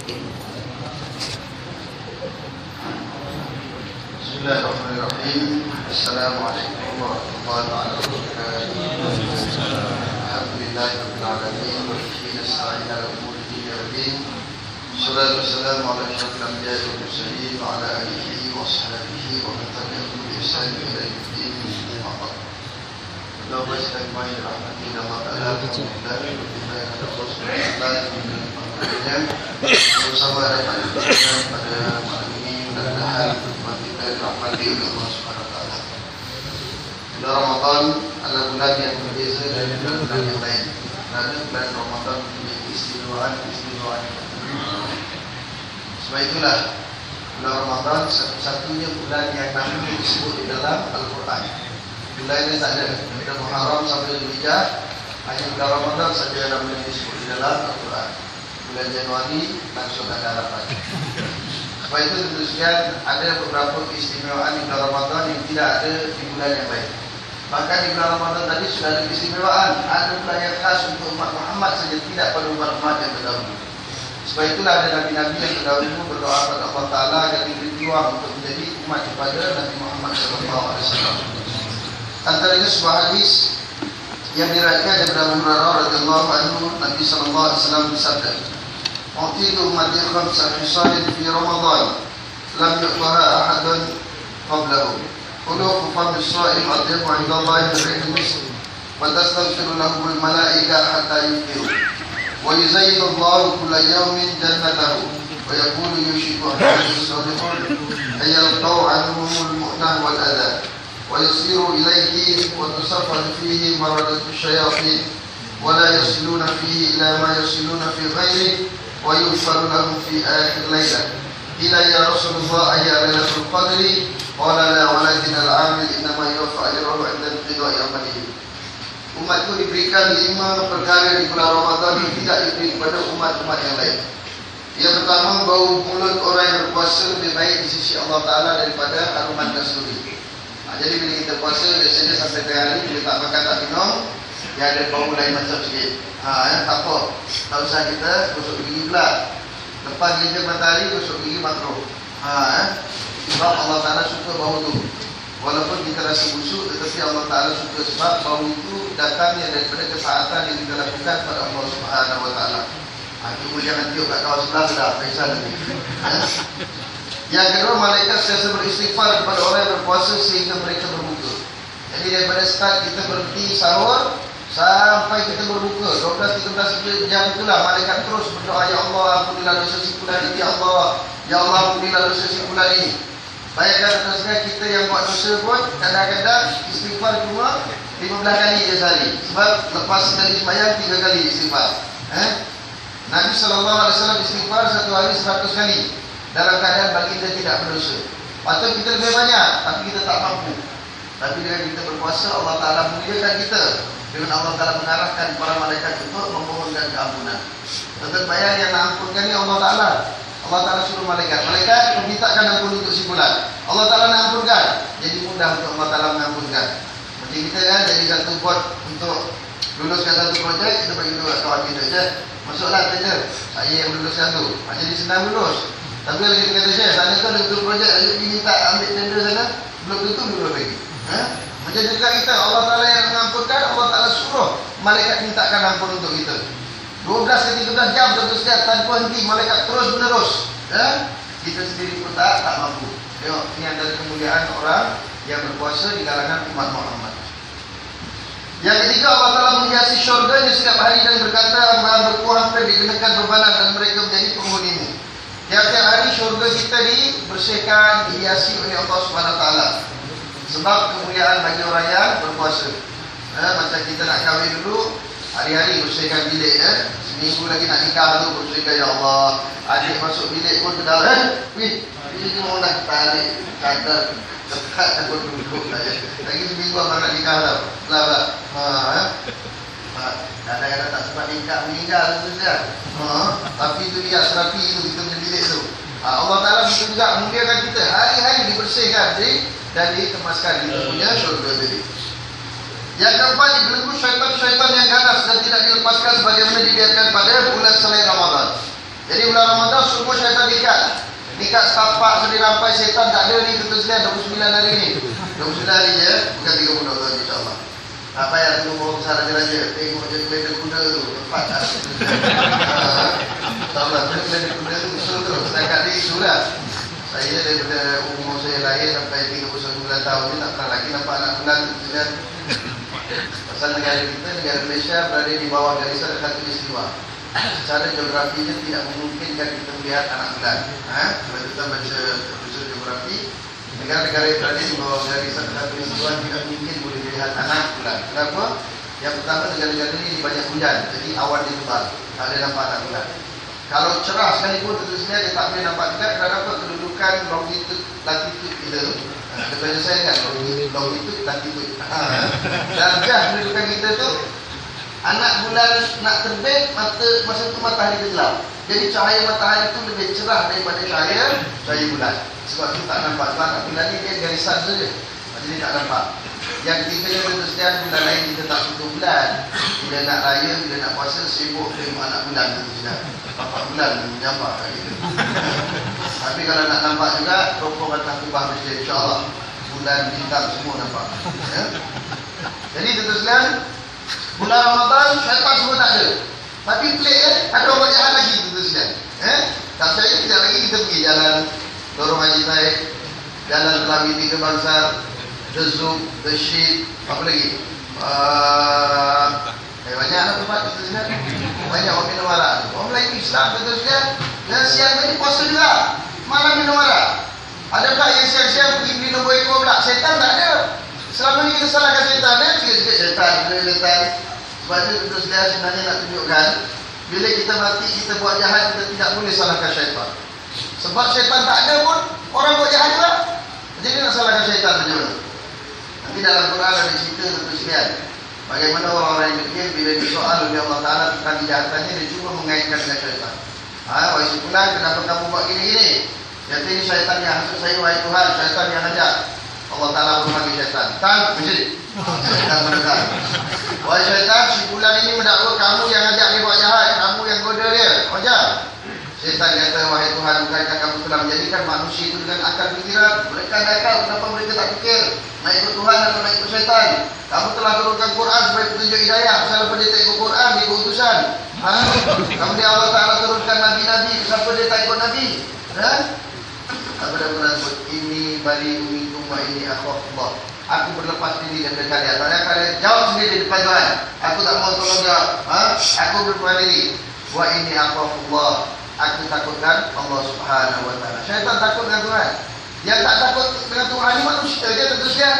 Bismillahirrahmanirrahim. Assalamualaikum warahmatullahi wabarakatuh. Alhamdulillahirabbil alamin wa bihi nasta'inu ala umuri dunya wa din. Shallallahu wassalamu ala asyrafil anbiya'i wal mursalin wa ala alihi wa sahbihi wa man tabi'ahum bi ihsan ila yaumil din. Allahumma salli wa rahmatin wa barakatuh. Bersama pada malam ini mudah-mudahan kita dirahmati oleh Allah Subhanahu wa taala. Bulan Ramadan adalah bulan yang berbeza dari bulan-bulan yang lain. Kerana bulan Ramadan mempunyai keistimewaan. Sebab itulah bulan Ramadan satu-satunya bulan yang namanya disebut di dalam Al-Quran. Bulan ini tak ada. Dari Muharram sampai Zulhijjah, hanya bulan Ramadan saja yang namanya disebut di dalam Al-Quran. Bulan Januari langsung ada harapan. Sebab itu teruskan ada beberapa keistimewaan di bulan Ramadan yang tidak ada di bulan yang lain. Bahkan di bulan Ramadan tadi sudah ada keistimewaan. Ada bulan yang khas untuk umat Muhammad saja, tidak pada umat-umat yang terdahulu. Sebab itulah ada Nabi-Nabi yang terdahulu berdoa kepada Allah Ta'ala agar diberi peluang untuk menjadi umat kepada Nabi Muhammad SAW. Antaranya sebuah hadis yang diriwayatkan daripada Abu Hurairah radhiyallahu anhu, Nabi SAW bersabda, "Utitu ummati khamsa khisalin fi Ramadan lam yu'taha ahadun qablahu. Khuluqu fami as-sha'im atyabu 'inda Allahi min rihi al-misk wa tastaghfiru lahu al-malaa'ika hatta yuftiru. Wa yuzayyinu Allahu kulla yawmin jannatahu wa yaqulu yushiku ahadus salihun ayyalqaw 'anhum al-mu'nah wal adha wa yusiru ilayhi wa tusaffadu fihi maradatu syayatin wa la yasiluna fihi ila ma yasiluna fi ghairihi wa yughfaru lahum fi akhir laylah. Ila ya Rasulullah ayya lailatul qadri qala la walakin al-'amil innama yuwaffa ajruhu 'inda inqidha'i amalihi." Umatku diberikan 5 perkara di bulan Ramadan yang tidak diberi kepada umat-umat yang lain. Yang pertama, bau mulut orang yang berpuasa lebih baik di sisi Allah Ta'ala daripada haruman kasturi. Jadi bila kita puasa, biasanya sampai tengah hari kita tak makan tak minum, dia ada bau lain macam sikit. Tak apa, tak usah kita gosok gigi pula. Lepas gigi matahari, gosok gigi makruh. Sebab Allah Ta'ala suka bau tu. Walaupun kita rasa busuk, tetapi Allah Ta'ala suka sebab bau itu datangnya daripada ketaatan yang kita lakukan pada Allah Subhanahu wa Ta'ala. Cuma jangan tiup kat kawan sebelah dah, Faisal nanti. Yang kedua, malaikat sentiasa beristighfar kepada orang yang berpuasa sehingga mereka berbuka. Jadi daripada start kita berhenti sahur sampai kita berbuka 12-13 jam itulah malaikat terus berdoa, "Ya Allah, ampunilah dosa si fulan ini, ya Allah. Ya Allah, ampunilah dosa si fulan ini." Bayangkan teruskan kita yang buat dosa pun kadang-kadang istighfar cuma 15 kali je sehari. Sebab lepas sekali sembahyang 3 kali istighfar. Nabi SAW istighfar satu hari 100 kali dalam keadaan baginda tidak berdosa. Patut kita lebih banyak, tapi kita tak mampu. Tapi dengan kita berpuasa, Allah Ta'ala memuliakan kita. Dengan Allah Ta'ala mengarahkan para malaikat untuk memohonkan keampunan. Tentu bayang yang nak ampunkan ni Allah Ta'ala. Allah Ta'ala suruh malaikat memintakan ampun untuk si fulan. Allah Ta'ala nak ampunkan, jadi mudah untuk Allah Ta'ala mengampunkan. Macam kita kan, jadi satu buat untuk luluskan satu projek, kita bagi dua kawan kita je. Masuklah kerja, saya yang luluskan tu. Jadi senang lulus. Tapi kalau kita kata saya, sana tu ada betul projek, ayuh diminta ambil tender sana, belum tentu lulus lagi. Macam juga kita, Allah Ta'ala yang mengampunkan, Allah Ta'ala suruh malaikat mintakan ampun untuk kita. 12 ke 13 jam teruskan tanpa henti, malaikat terus menerus. Kita sendiri pun tak mampu. Tengok, ini adalah kemuliaan orang yang berpuasa di kalangan umat Muhammad. Yang ketiga, Allah Ta'ala menghiasi syurganya setiap hari dan berkata, "Hamba-hambaku hampir dikenakan bebanan dan mereka menjadi penghunimu." Tiap-tiap hari syurga kita dibersihkan, dihiasi oleh Allah Subhanahu Wa Ta'ala. Sebab kemuliaan bagi orang yang berpuasa. Macam kita nak kahwin dulu, hari-hari bersihkan bilik. Seminggu lagi nak nikah tu bersihkan, ya Allah. Adik masuk bilik pun ke dalam. Ini mau nak tarik kadar dekat takut duduk lagi seminggu abang nak nikah tau. Kadang-kadang tak sempat nikah, meninggal tu saja. Tapi itu dia serapi itu kita punya bilik tu. Allah Ta'ala begitu juga memuliakan kita. Hari-hari dibersihkan dan dikemaskan kita punya syurga tadi. Yang keempat, dibelenggu syaitan-syaitan yang ganas dan tidak dilepaskan sebagaimana dibiarkan pada bulan selain Ramadan. Jadi bulan Ramadan suruh semua syaitan diikat. Diikat setapak sedih rampai setan tak ada ni tuan sekalian 29 hari ni. 29 hari je, bukan 30 tahun insya-Allah. Tak payah tunggu bawa besar raja-raja. Tengok je kereta kuda tu, tepat dah. InsyaAllah, kereta kuda tu usul tu. Setakat ni surat. Saya daripada umur saya lahir sampai 39 tahun ni tak pernah lagi nampak anak bulan tu kan. Pasal negara kita, negara Malaysia berada di bawah garisan khatulistiwa. Secara geografinya tidak memungkinkan kita melihat anak bulan. Kalau kita baca usul geografi, negara-negara yang berada di bawah garisan khatulistiwa tidak mungkin boleh melihat anak bulan. Kenapa? Yang pertama, negara-negara ini banyak hujan, jadi awan dia tebal, tak boleh nampak anak bulan. Kalau cerah sekalipun tentunya dia tak boleh nampak juga kerana kedudukan longitude latitude kita tu. Ada bahasa saya kan, longitude latitude. Darjah kedudukan kita tu, anak bulan nak terbit, masa tu matahari gelap. Jadi cahaya matahari itu lebih cerah daripada cahaya bulan. Sebab tu tak nampak. Sebab anak bulan ni dia garisan saja, jadi tak nampak. Yang ketiganya tentunya bulan lain kita tak sentuh bulan. Bila nak raya, bila nak puasa, sibuk tengok anak bulan tentunya. 4 bulan menyampak gitu. Tapi kalau nak nampak juga, rokok akan kubah masjid insya-Allah. Bulan bintang semua nampak. Ya? Jadi tentunya bulan Ramadan syaitan semua tak ada. Tapi pelik kan, ada orang jahat lagi tentunya. Tak percaya kejap lagi kita pergi jalan Lorong Haji Taib, jalan Telawi 3 Bangsar, The Zoom, The Sheet, apa lagi? Banyak lah tempat tentunya. Banyak orang minum arak. Orang Melayu Islam tentunya. Dan siang tadi puasa juga, malam minum arak. Adakah yang siang-siang pergi minum buah ekor pula? Setan tak ada. Selama ni kita salahkan setan, sikit-sikit setan. Sebab itu tentunya sebenarnya nak tunjukkan, bila kita mati, kita buat jahat, kita tidak boleh salahkan syaitan. Sebab syaitan tak ada pun, orang buat jahat juga. Jadi nak salahkan syaitan macam mana? Nanti dalam Quran ada cerita tentunya. Bagaimana orang-orang yang demikian bila disoal oleh Allah Ta'ala tentang kejahatannya, dia cuba mengaitkan dengan syaitan. Wahai si fulan, kenapa kamu buat gini-gini? Kata ini syaitan yang hasut saya, wahai Tuhan, syaitan yang ajak. Allah Ta'ala memanggil syaitan. Tan, masjid. Syaitan mendekat. Wahai syaitan, si fulan ini mendakwa kamu yang ajak dia buat jahat, kamu yang goda dia. Wajah. Syaitan kata, wahai Tuhan, bukankah kamu telah menjadikan manusia itu dengan akal fikiran? Mereka ada akal, kenapa mereka tak fikir? Nak ikut Tuhan atau nak ikut syaitan? Kamu telah turunkan Quran sebagai petunjuk hidayah. Kenapa dia tak ikut Quran, dia ikut utusan? Kemudian Allah Ta'ala turunkan Nabi-Nabi. Kenapa dia tak ikut Nabi? Apa dah Quran sebut? Ini bari umikum wa ini akhwafullah. Aku berlepas diri daripada kalian. Tak ada kalian jawab sendiri di depan Tuhan. Aku tak mau tolong jawab. Aku berlepas diri. Wa ini akhwafullah. Aku takutkan Allah Subhanahu Wa Ta'ala. Syaitan takut dengan Tuhan. Yang tak takut dengan Tuhan ini manusia dia tentunya.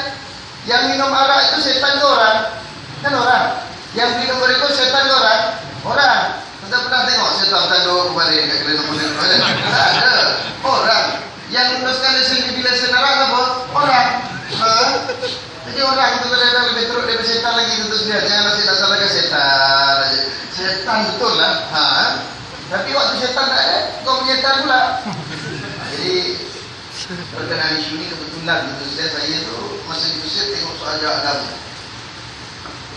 Yang minum arak itu setan ke orang? Kan orang. Yang minum berikut setan ke orang? Orang. Kita pernah tengok setan tanduk kemarin kat kereta mobil. Tak ada. Orang. Yang meneruskan lesen bila senarang apa? Orang. Jadi orang itu kadang-kadang lebih teruk daripada setan lagi tentunya. Janganlah saya tak salahkan setan aja. Setan betul lah. Tapi waktu setan tak ada, kau menyetan pula. Jadi berkenaan isu ini kebetulan saya tu masa di Mesir tengok soal jawab agama.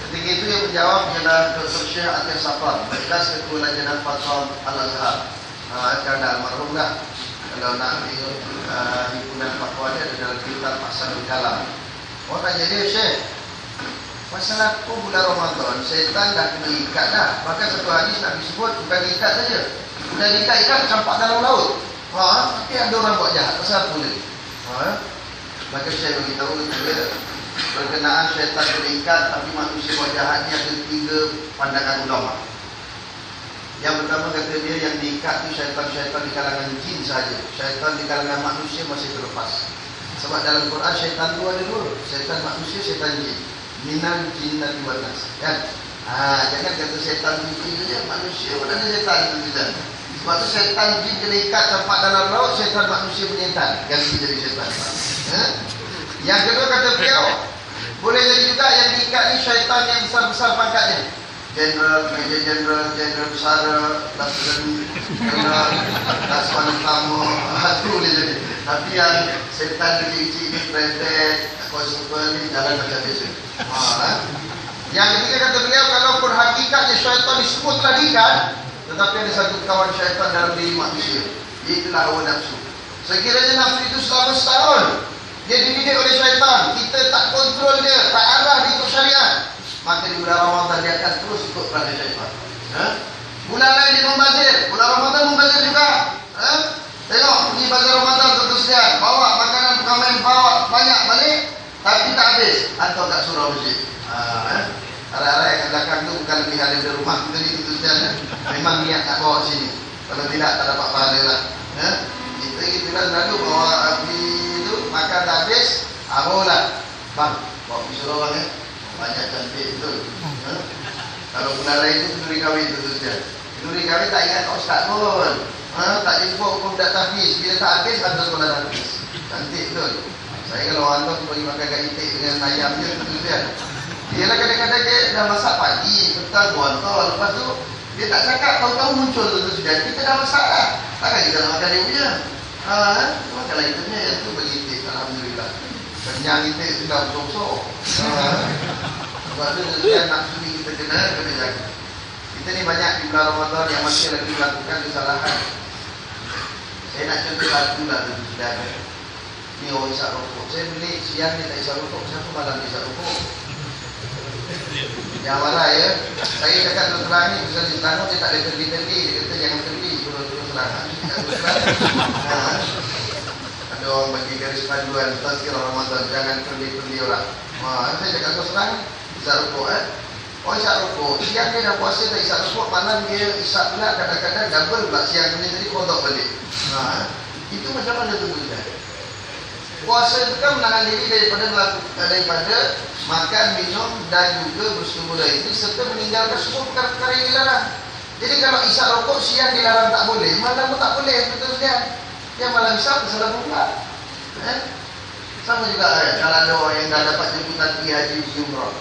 Ketika itu yang menjawab ialah Dr. Syekh Atir Safar, bekas Ketua Lajnah Fatwa Al-Azhar. Kerana almarhum lah. Kalau nak tengok himpunan fatwa dia ada dalam kitab Ahsanul Kalam. Orang tanya dia, Syekh, masalah aku bulan Ramadan, setan dah kena ikat dah. Bahkan satu hadis Nabi sebut bukan ikat saja. Sudah diikat-ikat campak dalam laut. Tapi ada orang buat jahat. Pasal apa ni? Maka saya beritahu dia berkenaan syaitan kena ikat, tapi manusia buat jahat ni ada 3 pandangan ulama. Yang pertama kata dia yang diikat tu syaitan-syaitan di kalangan jin saja. Syaitan di kalangan manusia masih terlepas. Sebab dalam Quran syaitan tu ada 2. Syaitan manusia, syaitan jin. Minal jinnati wan nas. Kan? Jangan kata setan jin saja, manusia pun ada setan itu juga. Sebab tu setan jin kena ikat campak dalam laut, setan manusia penyetan. Ganti jadi setan. Yang kedua kata beliau, boleh jadi juga yang diikat ni syaitan yang besar-besar pangkatnya. General, Major General, General Besar, Laksana General, Laksana Utama, itu boleh jadi. Tapi yang setan kecil-kecil ni, prefect, konstable ni jalan macam biasa. Yang ketiga kata beliau, kalaupun hakikatnya syaitan ni semua telah diikat, tetapi ada satu kawan syaitan dalam diri manusia Itulah hawa nafsu. Sekiranya nafsu itu selama setahun dia dididik oleh syaitan, kita tak kontrol dia, tak arah dia ikut syariat, maka di bulan Ramadan dia akan terus ikut perangai syaitan. Bulan lain dia membazir, bulan Ramadan membazir juga. Tengok, pergi bazar Ramadan terus-terusan, bawa makanan ramai, bawa banyak balik, tapi tak habis, atau tak surau masjid. Arah-arah yang belakang tu bukan lebih ada dari rumah kita ni terus-terusan. Memang niat nak bawa sini. Kalau tidak, tak dapat pahala lah. Kita kan selalu bawa api tu, makan tak habis, bawalah. Bang, bawa pergi surau bang banyak cantik betul. Kalau bulan lain tu kenduri kahwin tu terus-terusan. Kenduri kahwin tak ingat ustaz pun. Tak jemput pun dah tahfiz. Bila tak habis, hantar sekolah tahfiz. Cantik betul. Saya kalau hantar tu bagi makan kat itik dengan ayam je terus-terusan. Dia lah kadang-kadang dia dah masak pagi, petang tu hantar. Lepas tu, dia tak cakap, tahu-tahu muncul terus-terusan. Kita dah masak lah. Takkan kita nak makan dia punya. Makanlah kita punya, yang tu bagi itik. Alhamdulillah. Kenyang itik sudah besok-besok. Sebab tu terus-terusan nak suni kita kena jaga. Kita ni banyak di bulan Ramadan yang masih lagi melakukan kesalahan. Saya nak contoh satu lah terus-terusan. Ni orang isap rokok. Saya beli siang ni tak isap rokok. Siapa malam isap rokok? Jangan marah ya. Saya cakap terus-terang ni, pasal di Selangor dia tak ada terli-terli. Dia kata jangan terli, terus-terus ada orang bagi garis panduan tazkirah Ramadan, jangan terli-terli orang. Saya cakap terus-terang, isap rokok orang isap rokok, siang dia dah puasa tak isap rokok, malam dia isap pula, kadang-kadang double pula siang ni, jadi kodok balik. Itu macam mana tu boleh? Puasa itu kan menahan diri daripada makan, minum dan juga bersetubuh itu serta meninggalkan semua perkara-perkara yang dilarang. Jadi kalau isap rokok siang dilarang tak boleh, malam pun tak boleh, betul-betul. Yang malam isap salah pula. Sama juga kalau ada orang yang dah dapat jemputan pergi haji pergi umrah.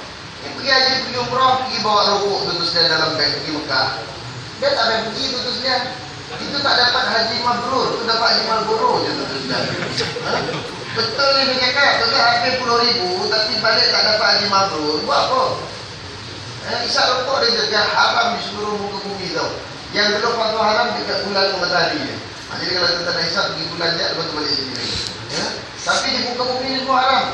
Yang pergi haji pergi umrah, pergi bawa rokok betul-betul dalam beg pergi Mekah. Dia tak boleh pergi betul-betul. Itu tak dapat haji mabrur, itu dapat haji Marlboro je betul-betul. Betul ni dia cakap, betul hampir 10,000 tapi balik tak dapat haji mabrur. Buat apa? Isap rokok dia jaga haram di seluruh muka bumi tau. Yang belum fatwa haram dekat bulan matahari je. Jadi kalau kita nak isap pergi bulan je, lepas tu balik sini. Tapi di muka bumi ni semua haram.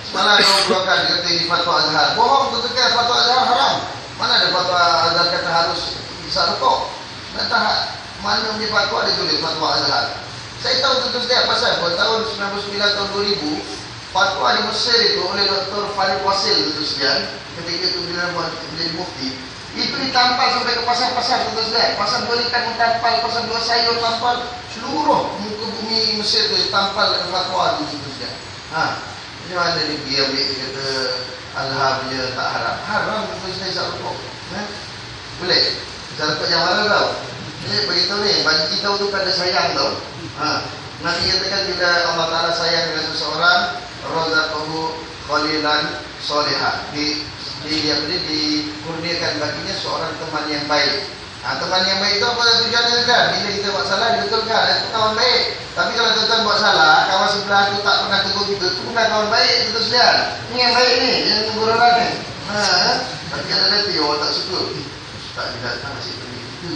Semalam ada orang keluarkan, dia kata ini fatwa Azhar. Bohong tu cakap fatwa Azhar haram. Mana ada fatwa Azhar kata harus isap rokok? Tak mana punya fatwa dia tulis fatwa Azhar. Saya tahu tentu setiap pasal pada tahun 99 tahun 2000 fatwa di Mesir itu oleh Dr. Farid Wasil tentu sekian ketika itu bila menjadi mufti itu ditampal sampai ke pasar-pasar tentu sekian. Pasar dua ikan tampal, pasar dua sayur tampal, seluruh muka bumi Mesir itu tampal dengan fatwa itu tentu sekian. Macam mana dia ambil dia kata Azhar punya tak haram. Haram tentu sekian isap rokok. Boleh? Isap rokok yang mana tau? Jadi beritahu ni, bagi kita tu kan ada sayang tau. Nabi katakan bila Allah Ta'ala sayang dengan seseorang, razaqahu khalilan solihah, dikurniakan baginya seorang teman yang baik. Teman yang baik itu apa tujuannya kan? Bila kita buat salah, dibetulkan, itu kawan baik. Tapi kalau tuan-tuan buat salah, kawan sebelah tu tak pernah tegur kita, itu bukan kawan baik, itu tersedia. Ini yang baik ni, yang tegur orang ni. Tapi kalau nanti orang tak suka, tak datang asyik pergi itu.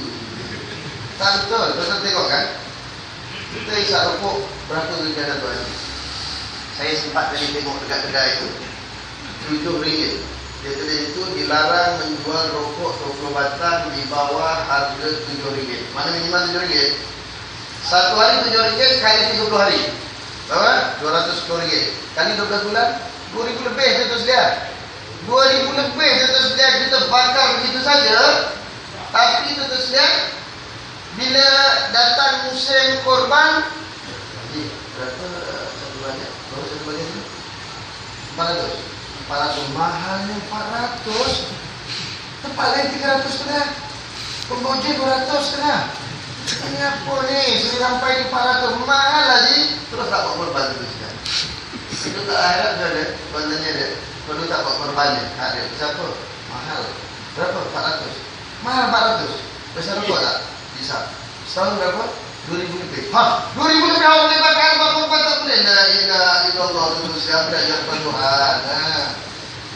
Tak betul, tuan-tuan tengok kan? Kita isap rokok berapa ringgit satu hari? Saya sempat tadi tengok dekat kedai itu RM7. Dia kata itu dilarang menjual rokok 20 batang di bawah harga RM7. Mana minimal RM7? Satu hari RM7 kali 30 hari. Berapa? RM210. Kali 12 bulan RM2,000 lebih terus dia. RM2,000 lebih terus dia kita bakar begitu saja. Tapi terus dia bila datang musim korban, berapa satu banyak? Berapa satu banyak ni? 400. 400. Mahalnya 400. Tempat lain 300 setengah. Pemboja 200 setengah. Ini apa ni? Sini sampai di 400. Mahal lagi. Terus tak buat korban tu sekarang. Itu tak harap dia ada. Bandanya dia. Perlu tak buat korbannya. Ada. Siapa? Mahal. Berapa? 400. Mahal 400. Besar rokok tak? Bisa. Setahun berapa? 2,000 lebih. 2,000 lebih awak boleh makan, bapak-bapak tak boleh. La ilaha illallah, itu siapa dah jawapan Tuhan.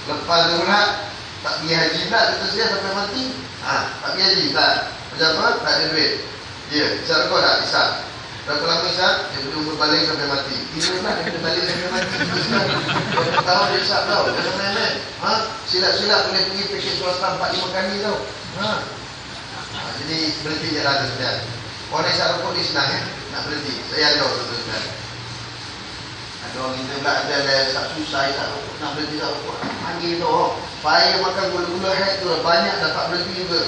Lepas tu pula, tak pergi haji pula, itu dia sampai mati. Tak pergi haji tak? Macam apa? Tak ada duit. Ya, bisa rokok tak? Bisa. Berapa lama Ustaz? Dia boleh umur balik sampai mati. Dia lah dia boleh balik sampai mati. Dia tahu dia Ustaz tahu. Jangan main-main. Silap-silap boleh pergi paket swasta 4-5 kali tau. Jadi berhenti je lah tuan-tuan. Orang isap rokok ni senang nak berhenti. Saya ada tuan-tuan. Ada orang kita pula ada isap susah isap rokok. Nak berhenti isap rokok. Panggil tu supaya makan gula-gula haid tu banyak dapat berhenti juga.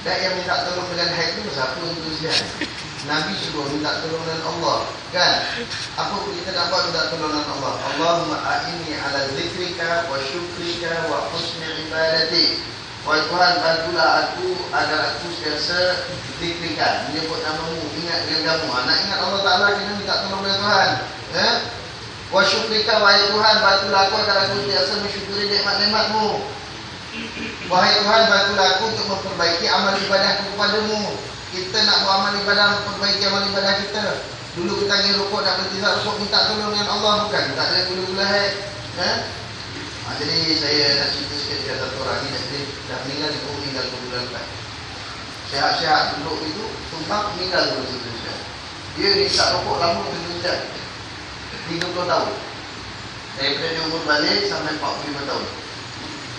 Dan yang minta tolong dengan haid tu siapa untuk siap? Nabi suruh minta tolongan Allah. Kan? Apa pun kita dapat minta tolongan Allah. Allahumma a'inni ala zikrika wa syukrika wa husni ibadati. Wahai Tuhan, bantulah aku agar aku sentiasa zikrika, menyebut namamu, ingat dengan kamu. Nak ingat Allah Ta'ala kena minta tolong dengan Tuhan. Wa syukrika, wahai Tuhan, bantulah aku agar aku sentiasa mensyukuri nikmat-nikmatmu. Wahai Tuhan, bantulah aku untuk memperbaiki amal ibadahku kepadamu. Kita nak buat amal ibadah, memperbaiki amal ibadah kita. Dulu kita pergi rukuk, nak berhenti rukuk, minta tolong dengan Allah, bukan? Tak ada gula-gula haid. Jadi saya nak cerita sikit dengan satu orang ni, dah meninggal di bumi dalam bulan lepas. Sehat-sehat duduk itu, tumpang meninggal dulu seterusnya. Dia ni tak rukuk lama terus 30 tahun. Daripada dia umur balik sampai 45 tahun.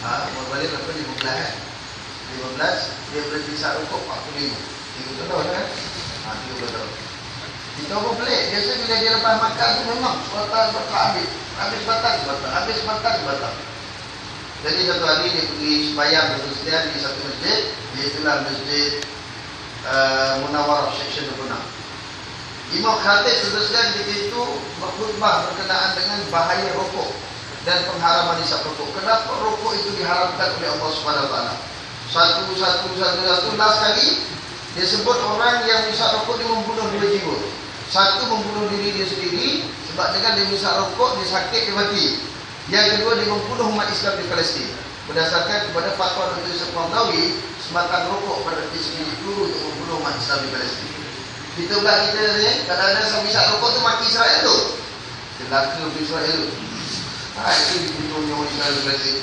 Umur balik berapa? 15 dia berhenti isap rokok 45. 30 tahun kan? 30 tahun. Kita pun pelik. Biasa bila dia lepas makan tu memang sebatang habis. Habis batang. Jadi satu hari dia pergi sembahyang bersedia di satu masjid. Iaitulah masjid Munawarah Section 26. Imam Khatib teruskan ketika itu berkhutbah berkenaan dengan bahaya rokok dan pengharaman isap rokok. Kenapa rokok itu diharamkan oleh Allah Subhanahu Wa Taala? Satu last kali dia sebut orang yang isap rokok dia membunuh 2 jiwa. Satu membunuh diri dia sendiri sebab dengan dia isap rokok dia sakit dia mati. Yang kedua dia membunuh umat Islam di Palestin. Berdasarkan kepada fatwa Dr. Yusuf Qaradawi, sebatang rokok pada sendiri peluru untuk membunuh umat Islam di Palestin. Kita pula kita ni kadang-kadang sambil isap rokok tu maki Israel tu. Celaka untuk Israel tu. Itu dibunuhnya orang Israel di Palestin.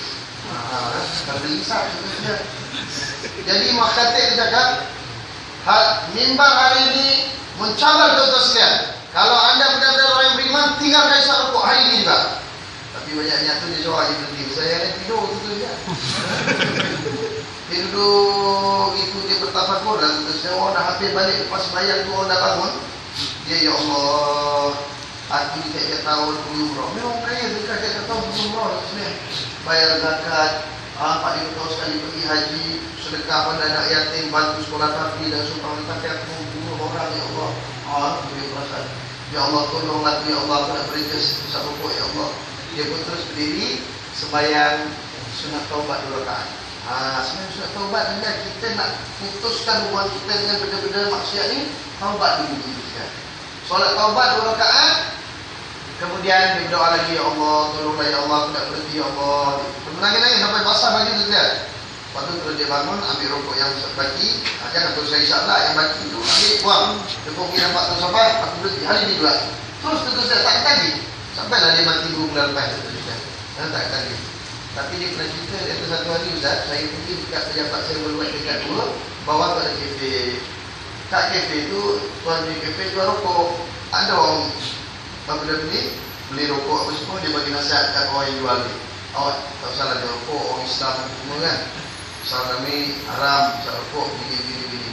Kalau isap sebenarnya. Jadi Mak Khatib cakap, mimbar hari ini mencabar tuan-tuan sekalian. Kalau anda benar-benar orang yang beriman, tinggalkan isap rokok hari ini juga. Tapi banyaknya tu dia jawab dia berhenti. Saya yang tidur tu je. Dia duduk itu dia bertafakur dan orang dah habis balik lepas sembahyang tu orang dah bangun. Dia ya Allah, aku ni tiap tahun pergi umrah. Memang kaya dekat tiap tahun pergi umrah sebenarnya. Bayar zakat, 4-5 tahun sekali pergi haji, sedekah pada anak yatim, bantu sekolah tahfiz dan sumpah tapi aku bunuh orang ya Allah. Dia perasaan. Ya Allah tolonglah aku ya Allah, aku nak berhenti isap rokok ya Allah. Dia pun terus berdiri sembahyang sunat taubat 2 rakaat. Sebenarnya sunat taubat anda kita nak putuskan hubungan kita dengan benda-benda maksiat ni, taubat dulu kita. Solat taubat 2 rakaat. Kemudian dia berdoa lagi, ya Allah, tolonglah ya Allah, aku nak berhenti ya Allah. Menangis-nangis sampai basah baju tu dia. Lepas tu terus dia bangun, ambil rokok yang baki. Jangan terus saya isap lah, yang baki tu ambil, buang. Dia pun pergi nampak tu sampai, aku berhenti. Hari ni juga. Terus dia tak lagi. Sampailah dia mati 2 bulan lepas. Dan tak lagi. Tapi dia pernah cerita, dia kata satu hari Ustaz, saya pergi dekat pejabat saya berbuat dekat 2, bawah tu ada kafe. Kat kafe tu, tuan di kafe jual rokok. Ada orang benda beli rokok apa semua, dia bagi nasihat kat orang yang jual ni. Awak tak salah dia rokok, orang Islam semua kan. Salam ni haram, isap rokok, gini.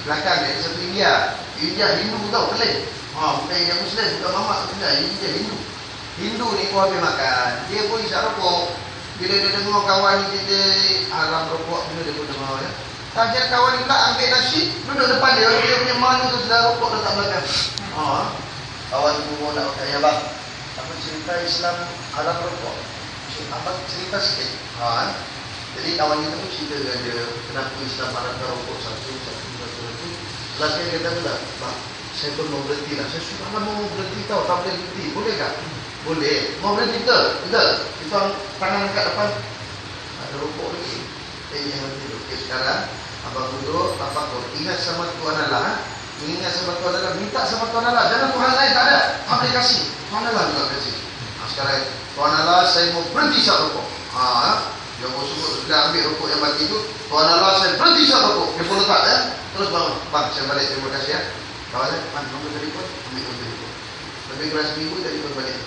Belakang dia ada satu India Hindu tau, pelik. Bukan India Muslim, bukan mamak sebenarnya, India Hindu ni pun habis makan, dia pun isap rokok. Bila dia dengar kawan ni kita haram rokok, bila dia pun dengar ya. Tajian kawan ni pula ambil nasi, duduk depan dia punya mana tu sedar rokok letak belakang. Kawan tu pun nak pakai, ya bang, apa cerita Islam haram rokok? Apa cerita sikit. Jadi kawan kita pun cerita dengan dia kenapa Islam haramkan rokok satu. Last kali dia kata, bang, saya pun mau berhenti lah. Saya sudah lama mau berhenti tau, tak boleh berhenti. Boleh tak? Boleh. Mau berhenti betul? Kita tangan kat depan, ada rokok lagi. Yang berhenti. Okay, sekarang abang duduk, abang ingat sama Tuhan Allah. Ingat sama Tuhan Allah, minta sama Tuhan Allah. Jangan Tuhan lain tak ada. Aplikasi Tuhan Allah juga kasih. Sekarang Tuhan Allah, saya mau berhenti isap rokok. Dia mau sudah ambil rokok yang bagi itu. Tuhan Allah, saya berhenti isap rokok. Dia pun letak terus bangun. Bang, saya balik, terima kasih ya. Kawan man nombor telefon, ambil nombor telefon. Lebih kurang seminggu telefon balik.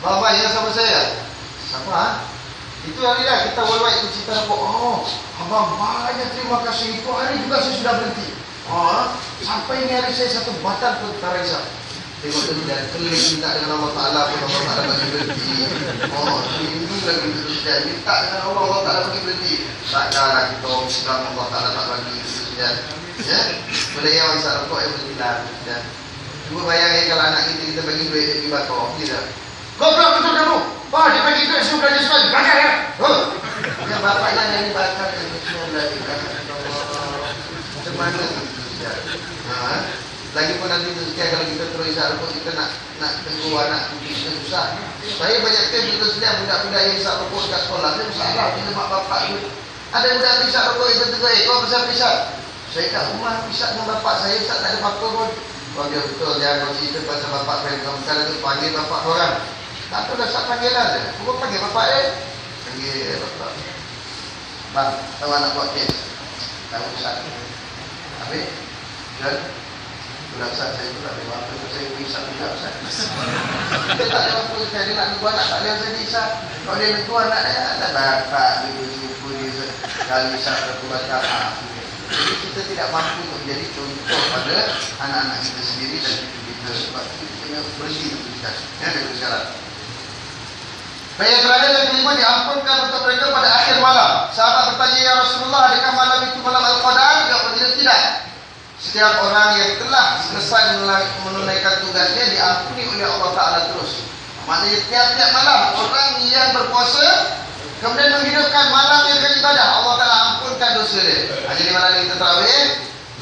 Bapak ya sama saya. Sama. Itu hari dah kita worldwide itu cerita apa? Oh, abang banyak terima kasih. Itu hari juga saya sudah berhenti. Oh, sampai ini hari saya satu batang pun tak rasa. Tengok tu dan keliling minta dengan Allah Taala pun Allah Taala bagi berhenti. Oh, ini lagi terus dia minta dengan Allah Taala bagi berhenti. Takkanlah kita Islam Allah Taala tak bagi terus dia. Ya, boleh yang isap rokok yang berhilang. Ya, cuba bayangin kalau anak kita bagi duit dia bakar, tidak? Goblok betul kamu. Wah, dia bagi duit suka dia sekali. Bakar ya. Oh, yang bapaknya yang dibakar dan Bismillah dikasih Allah. Macam mana tu? Lagi pun nanti sekian kalau kita terus isap rokok kita nak tegur anak kita susah. Saya banyak kali kita sedang budak-budak yang isap rokok dekat sekolah. Dia masalah bila mak bapak tu. Ada budak isap rokok itu tegur, kau pasal isap? Saya kat rumah isap dengan bapak saya isap tak ada apa-apa pun. Oh dia betul dia kau cerita pasal bapak saya. Kamu sekarang tu panggil bapak orang. Tak tahu dah sat panggilan dia. Kau panggil bapak dia. Panggil bapak. Bang, tahu anak buat kes. Tahu usah. Habis? Dan sudah Ustaz, saya pula ada waktu tu saya pergi isap juga Ustaz. Dia tak ada waktu sekali, dia nak nunggu anak tak boleh saya isap. Kalau dia nunggu anak dia, tak dapat dia jumpa dia sekali isap satu batang. Jadi kita tidak mampu untuk menjadi contoh pada anak-anak kita sendiri dan kita sebab kita kena berhenti Ustaz. Ya, dari sekarang. Baik, yang terakhir dan kelima diampunkan untuk mereka pada akhir malam. Sahabat bertanya, ya Rasulullah, adakah malam itu malam Al-Qadar? Jawab tidak. Setiap orang yang telah selesai menunaikan tugasnya diampuni oleh Allah Ta'ala terus. Maknanya tiap-tiap malam orang yang berpuasa kemudian menghidupkan malam yang dengan ibadah, Allah Ta'ala ampunkan dosa dia. Jadi malam kita tarawih,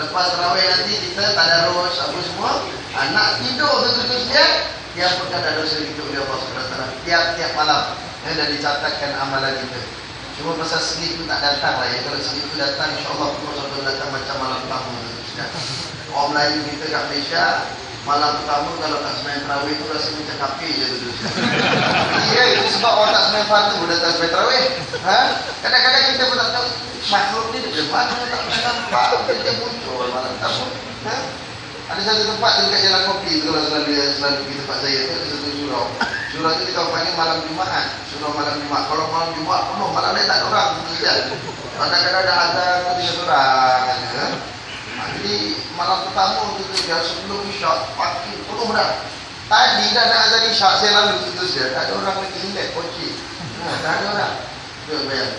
lepas tarawih nanti kita tadarus apa semua, nak tidur terus dia diampunkan dosa kita oleh Allah SWT tiap-tiap malam. Dan dicatatkan amalan kita. Cuma pasal sleep tu tak datang lah ya. Kalau sleep tu datang, insyaAllah Allah datang macam malam tamu. Orang Melayu kita kat Malaysia malam pertama kalau tak sembahyang tarawih tu rasa macam kafir je tu. Iya, itu sebab orang tak sembahyang fardu datang sembahyang tarawih. Kadang-kadang kita pun tak tahu makhluk ni dari mana tak pernah nampak dia muncul malam pertama. Ada satu tempat dekat Jalan Kopi tu kalau selalu pergi tempat saya tu ada satu surau. Surau tu kita panggil malam Jumaat. Surau malam Jumaat. Kalau malam Jumaat penuh, malam lain tak ada orang tu saja. Kadang-kadang ada azan tu 3 orang. Jadi malam pertama tu dia sebelum isyak pagi penuh dah. Tadi dah nak azan isyak saya lalu situ saja. Tak ada orang lagi ingat kunci. Tak ada orang. Tu bayang.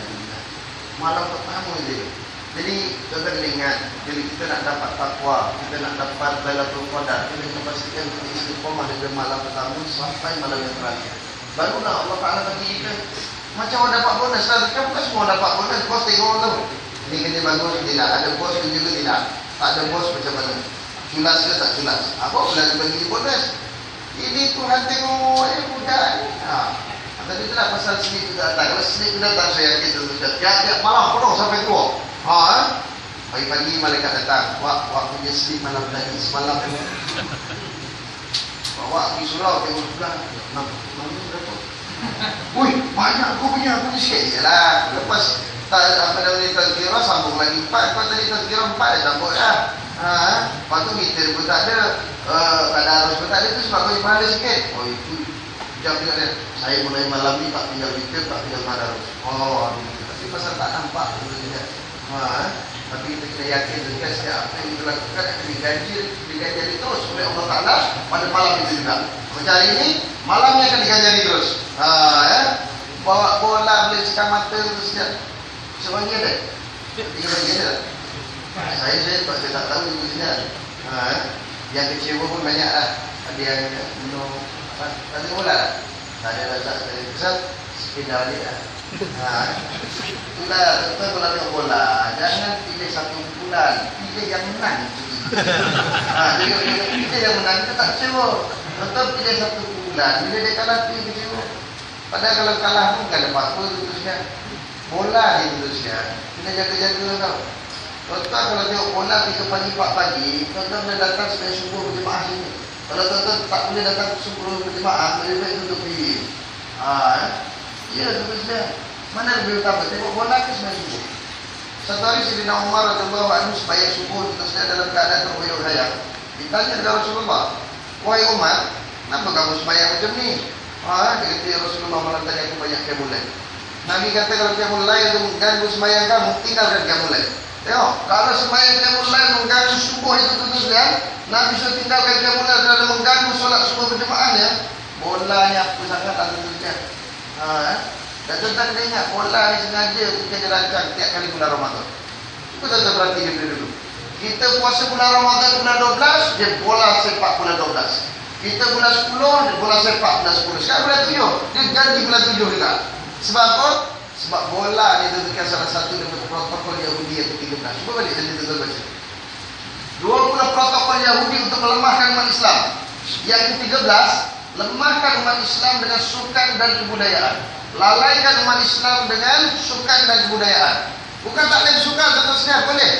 Malam pertama je. Jadi kita kena ingat, jadi kita nak dapat takwa, kita nak dapat Lailatul Qadar, kita kena pastikan kita istiqamah dari malam pertama sampai malam yang terakhir. Barulah Allah Taala bagi kita macam orang dapat bonus lah. Kan bukan semua dapat bonus. Bos tengok tu. Ini kerja bagus tidak, ada bos kerja ke tidak. Tak ada bos macam mana? Culas ke tak culas? Apa pula dia bagi bonus? Ini Tuhan tengok budak ni. Tadi tu lah pasal sleep tu datang. Kalau sleep tu datang saya yakin tu tiap-tiap malam penuh sampai tua. Pagi-pagi malaikat datang. Wak punya sleep malam tadi semalam tu. Wak pergi surau tengok sebelah. Mana berapa? Wih, banyak aku punya sikit je lah. Lepas apa namanya tazkirah sambung lagi 4. Kau tadi tazkirah 4 dah sambung dah. Lepas tu meter pun tak ada. Tadarus pun tak ada. Tu sebab kau pahala sikit. Oh itu jam juga dia. Saya mulai malam ni tak tinggal meter, tak tinggal tadarus. Tapi pasal tak nampak tapi kita kena yakin juga setiap apa yang kita lakukan akan diganjari terus oleh Allah Ta'ala pada malam itu juga. Macam hari ini malamnya akan diganjari terus. Bawa bola boleh cekam mata terus dia. Semuanya ada. Tiga bagian ada. Saya tak tahu itu sebenarnya. Yang kecewa pun banyak lah. Ada yang minum tak bola lah. Tak ada rasa dari besar sepeda balik lah. Itulah tuan kalau tengok bola, jangan pilih satu bulan, pilih yang menang. Pilih yang menang kita tak kecewa. Tuan pilih satu bulan, bila dia kalah tu kecewa. Padahal kalau kalah pun tak ada apa-apa terusnya. Bola ni terusnya, kena jaga-jaga tau. Tuan kalau tengok bola 3 pagi 4 pagi, tuan boleh datang sebagai subuh berjemaah sini. Kalau tuan tak boleh datang subuh berjemaah, lebih baik tutup TV. Ya terusnya. Mana lebih utama? Tengok bola ke sembahyang subuh? Satu hari Sayyidina Umar radhiyallahu anhu sembahyang subuh terusnya dalam keadaan terhuyuk-huyuk. Ditanya kepada Rasulullah, wahai Umar, kenapa kamu sembahyang macam ni? Dia kata, ya Rasulullah, malam tadi aku banyak qiyamul lail. Nabi kata kalau qiyamul lail itu mengganggu sembahyang kamu, tinggalkan qiyamul lail. Tengok, kalau sembahyang qiyamul lail mengganggu subuh itu tuan-tuan, Nabi suruh tinggalkan qiyamul lail kerana mengganggu solat subuh berjemaahnya. Bolanya apa sangat tak tuan-tuan. Dan tuan-tuan kena ingat, bola ni sengaja kita rancang tiap kali bulan Ramadan. Cuba tuan-tuan perhati dulu. Kita puasa bulan Ramadan bulan 12, dia bola sepak bulan 12. Kita bulan 10, dia bola sepak bulan 10. Sekarang bulan 7, dia ganti bulan 7 juga. Sebab apa? Sebab bola ni tentukan salah satu daripada protokol Yahudi yang ke-13. Cuba balik tadi tuan-tuan baca. 20 protokol Yahudi untuk melemahkan umat Islam. Yang ke-13, lemahkan umat Islam dengan sukan dan kebudayaan. Lalaikan umat Islam dengan sukan dan kebudayaan. Bukan tak boleh sukan, tentu boleh.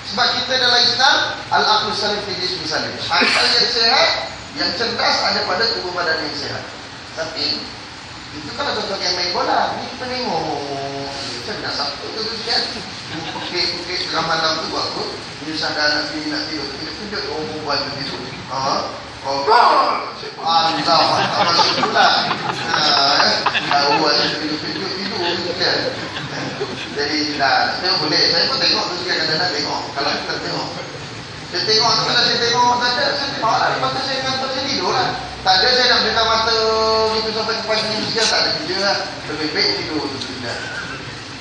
Sebab kita dalam Islam, al-aqlu salim fi jismi salim. Akal yang sehat, yang cerdas ada pada tubuh badan yang sehat. Tapi itu kalau contoh yang main bola, ni kita tengok cerdas apa tu sehat. Pukul-pukul tengah malam tu buat apa? Menyusah dah anak bini nak tidur, kita tunjuk buat begitu. Allah tak masuk pula. Tahu ada tidur kan. Jadi saya boleh, saya pun tengok tu juga kadang-kadang tengok. Kalau kita tengok, saya tengok tu kalau saya tengok tak ada, saya tengok lah. Lepas tu saya ngantuk, saya tidur lah. Tak ada saya nak buka mata gitu sampai ke pagi ni tak ada kerja lah. Lebih baik tidur tu tidak.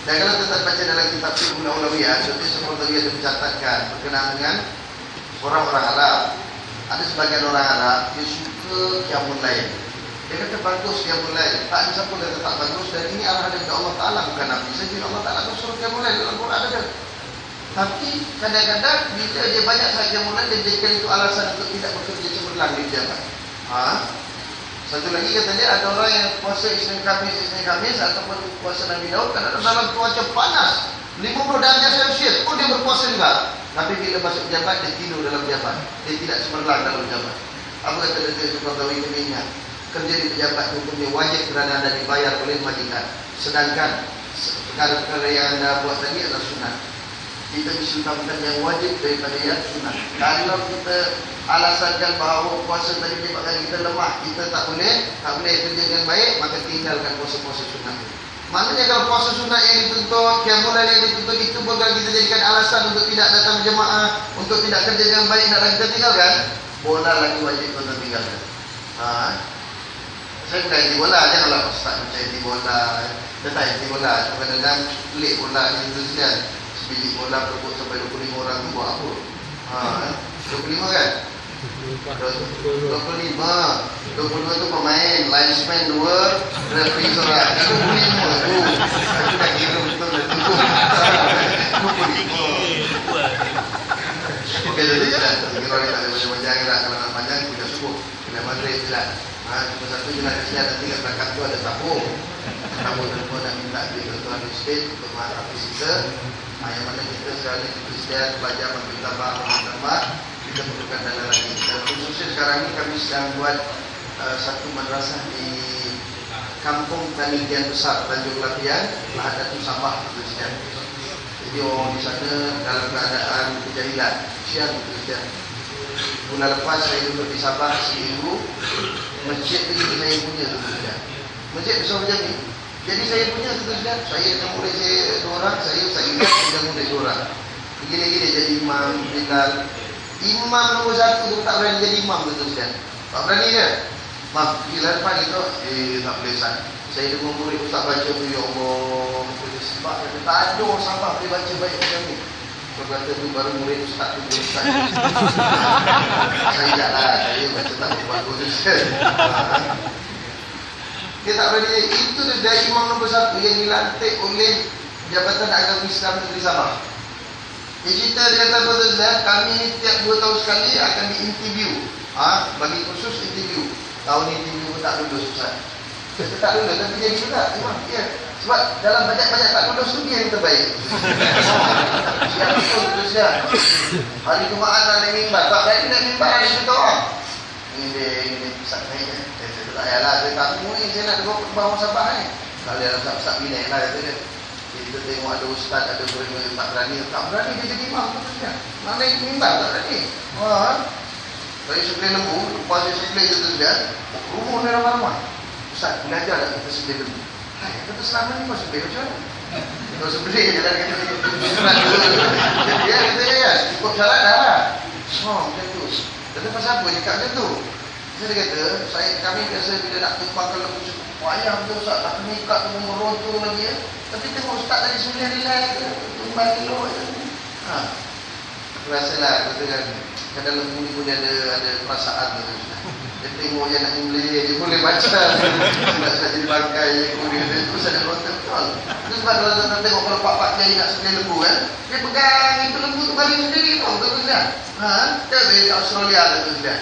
Dan kalau tetap baca dalam kitab Ulawiyah, seperti seperti dia mencatatkan berkenaan dengan orang-orang Arab. Ada sebagian orang Arab dia suka qiyamul lail. Dia kata bagus qiyamul lail. Tak ada siapa kata tak bagus, dan ini arahan dari Allah Taala bukan Nabi. Saja Allah Taala suruh qiyamul lail dalam Quran ada. Tapi kadang-kadang bila dia banyak sangat qiyamul lail, dia jadikan itu alasan untuk tidak bekerja cemerlang di pejabat. Satu lagi kata dia ada orang yang puasa Isnin Khamis ataupun puasa Nabi Daud kadang dalam cuaca panas 50 darjah Celsius pun dia berpuasa juga. Tapi bila masuk pejabat, dia tidur dalam pejabat. Dia tidak cemerlang dalam pejabat. Apa kata Datuk Sultan kena ingat, kerja di pejabat itu pun dia wajib kerana anda dibayar oleh majikan. Sedangkan perkara-perkara yang anda buat tadi adalah sunat. Kita bisa utamakan yang wajib daripada yang sunat. Kalau kita alasankan bahawa puasa tadi menyebabkan kita lemah, kita tak boleh kerja dengan baik, maka tinggalkan puasa-puasa sunat. Maknanya kalau puasa sunat yang dituntut, qiyamul lail yang dituntut itu bukan kita jadikan alasan untuk tidak datang berjemaah, untuk tidak kerja dengan baik, naklah kita tinggalkan. Bola lagi wajib kita tinggalkan. Saya bukan anti bola, janganlah ustaz macam anti bola. Saya tak anti bola, kadang-kadang pelik bola ni tu sekalian. Sebiji bola berebut sampai 25 orang tu buat apa? 25 kan? 25 tu pemain, line span 2, referee seorang. 25 tu aku dah kira betul dah tu 25. Ok, jadi kira kita tak boleh panjang lah. Kalau nak panjang kita subuh kena maghrib je lah. Cuma satu je lah kesian, nanti kat belakang tu ada tabung. Tabung tu nak minta duit ketua estate untuk menghadapi kita. Yang mana kita sekarang ni Kristian belajar membina tabak, kita perlukan dana lagi. Dan khususnya sekarang ni kami sedang buat satu madrasah di Kampung Tanigian Besar Tanjung Lapian, Lahadatul Sabah Kristian. Jadi orang di sana dalam keadaan kejahilan, kesian Kristian. Bulan lepas saya duduk di Sabah seminggu, masjid itu saya punya Kristian. Masjid besar macam ni. Jadi saya punya Kristian, saya dengan murid saya 2 orang, saya ingat dengan murid 2 orang. Begini-gini jadi imam, Bilal. Imam nombor 1 tu tak berani jadi imam Kristian. Tak berani dia. Maaf, bila lepas itu, tak boleh sah. Saya dengan murid ustaz baca tu, ya Allah, sebab kata tak ada orang Sabah boleh baca baik macam ni. Dia kata tu baru murid ustaz tu boleh ustaz. Saya tak lah, saya baca tak bagus. Dia tak berani. Itu dari imam nombor 1 yang dilantik oleh Jabatan Agama Islam Negeri Sabah. Dia cerita, dia kata, kami ni tiap 2 tahun sekali akan diinterview. Bagi khusus interview. Tahun ni interview pun tak lulus Ustaz. Kita tak lulus, tapi jadi juga imam. Ya. Sebab dalam banyak-banyak tak lulus tu dia yang terbaik. Siap betul terus dia. Hari Jumaat nak naik mimbar. Tak berani nak mimbar, ada cerita orang. Ini Ustaz naiknya. Saya tak payahlah, saya tak mungkin saya nak duduk bawah Sabah ni. Kalau dia nak Ustaz Binai lah kata dia. Kita tengok ada ustaz, ada murid-murid tak berani dia jadi imam tu saja. Nak naik mimbar tak berani. Saya sembelih lembu, lepas saya sembelih je tu dia, rumah ni ramai-ramai. Ustaz, belajar tak kita sembelih lembu? Hai, kata selama ni kau sembelih macam mana? Kau sembelih je kan kata jadi dia kata ya, ikut syarat dah lah. Macam tu. Kata pasal apa cakap macam tu? Saya kata, kami biasa bila nak tumpangkan lembu payah betul Ustaz, tak kena ikat tu merotor lagi ya. Tapi tengok Ustaz tadi sembelih relax, tumpang kilo je. Aku rasalah, kata kan, kadang lembu ni pun dia ada perasaan tu. Dia tengok je nak sembelih, dia boleh baca. Nak jadi bangkai je, kemudian dia terus ada merotor betul. Itu sebab kalau tuan tengok kalau pak-pak kiai nak sembelih lembu kan, dia pegang itu lembu tu baling sendiri tau, betul tak? Dia dari Australia betul tak?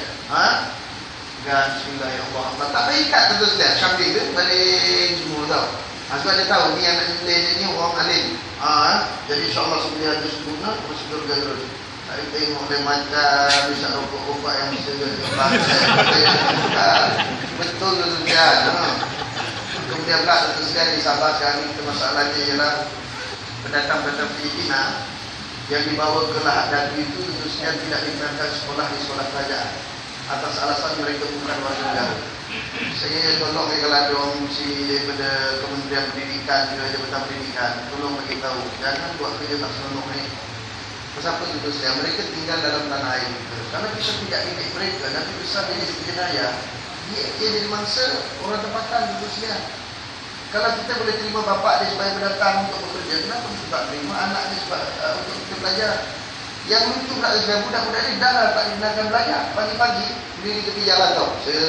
Dan bismillahirrahmanirrahim. Tak payah ikat tentu saja. Kambing tu baling semua tau. Sebab dia tahu ni anak sembelih dia ni orang alim. Jadi insya-Allah sembelih ada sempurna, prosedur dia terus. Saya tengok dia macam bisa rokok-rokok yang mesti betul tentu saja. Kemudian pula tentu saja disabarkan kita masalahnya ialah pendatang-pendatang Filipina yang dibawa ke Lahad Datu itu tentu saja tidak dibenarkan sekolah di sekolah kerajaan atas alasan mereka bukan warga negara. Saya tolong kalau ada orang mesti daripada Kementerian Pendidikan juga Jabatan Pendidikan, tolong bagi tahu jangan buat kerja tak seronok ni. Pasal apa itu saya? Mereka tinggal dalam tanah air kita. Kalau kita tidak didik mereka, nanti besar dia jadi jenayah. Dia jadi mangsa orang tempatan itu saja. Kalau kita boleh terima bapak dia sebagai pendatang untuk bekerja, kenapa kita tak terima anak dia untuk kita belajar? Yang lucu pula dengan budak-budak ni dah lah tak dibenarkan belajar. Pagi-pagi berdiri tepi jalan tau. Saya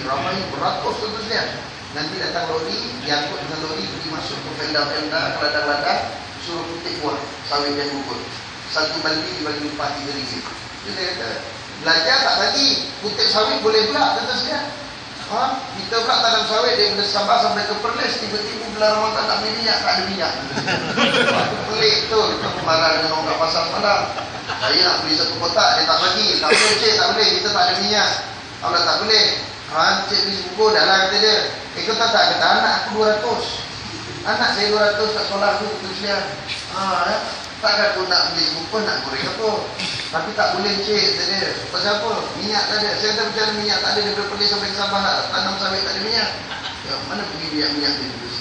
ramai beratus tentunya. Nanti datang lori, diangkut dengan lori pergi masuk ke felda-felda, ladang-ladang, suruh petik buah sawit dan bubur. Satu baldi dibagi upah RM3. Dia kata, belajar tak bagi, petik sawit boleh pula tentunya. Kita pula tanam sawit daripada Sabah sampai ke Perlis, tiba-tiba bulan Ramadan tak beli minyak, tak ada minyak. Pelik tu, kita marah dengan orang kat pasar semalam. Saya nak beli satu kotak, dia tak bagi. Tak boleh cik, tak boleh, kita tak ada minyak. Allah tak boleh. Cik beli sebuku, dah lah kata dia. Kata tak, kata anak aku 200. Anak saya 200 kat sekolah aku, terus dia. Takkan aku nak beli sebuku, nak goreng apa. Tapi tak boleh cik, kata dia. Pasal apa? Minyak tak ada. Saya kata macam minyak tak ada, daripada Perlis sampai ke Sabah nak tanam sawit tak ada minyak. Ya, mana pergi minyak dia terus.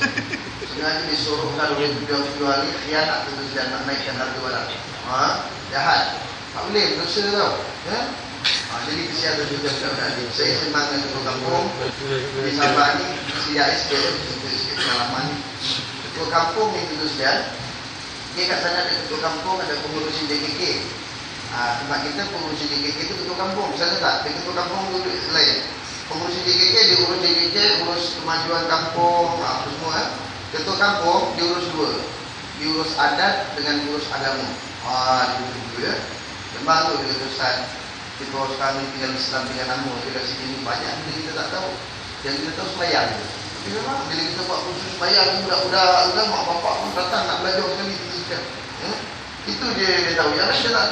Sengaja disuruhkan oleh jual ni, khianat tentu saja nak naikkan harga barang. Jahat. Tak boleh, berdosa tau. Jadi kesian tu juga budak-budak ni. Saya senang dengan ketua kampung. Di Sabah ni, CIS dia sikit pengalaman ni. Ketua kampung ni tentu saja. Dia kat sana ada ketua kampung, ada pengurusi JKK. Tempat kita pengurusi JKK itu ketua kampung. Misalnya tak, dia ketua kampung tu lain. Pengurusi JKK dia urus JKK, urus kemajuan kampung, apa semua. Ketua kampung dia urus dua. Dia urus adat dengan urus agama. Dia urus dua ya. Memang tu dia kata Ustaz, kita orang sekarang ni tinggal Islam dengan nama. Dia kat sini banyak benda kita tak tahu. Yang kita tahu sembahyang. Tapi memang bila kita buat kursus sembahyang, budak-budak mak bapak pun datang nak belajar sekali. Itu dia tahu. Yang lain dia tak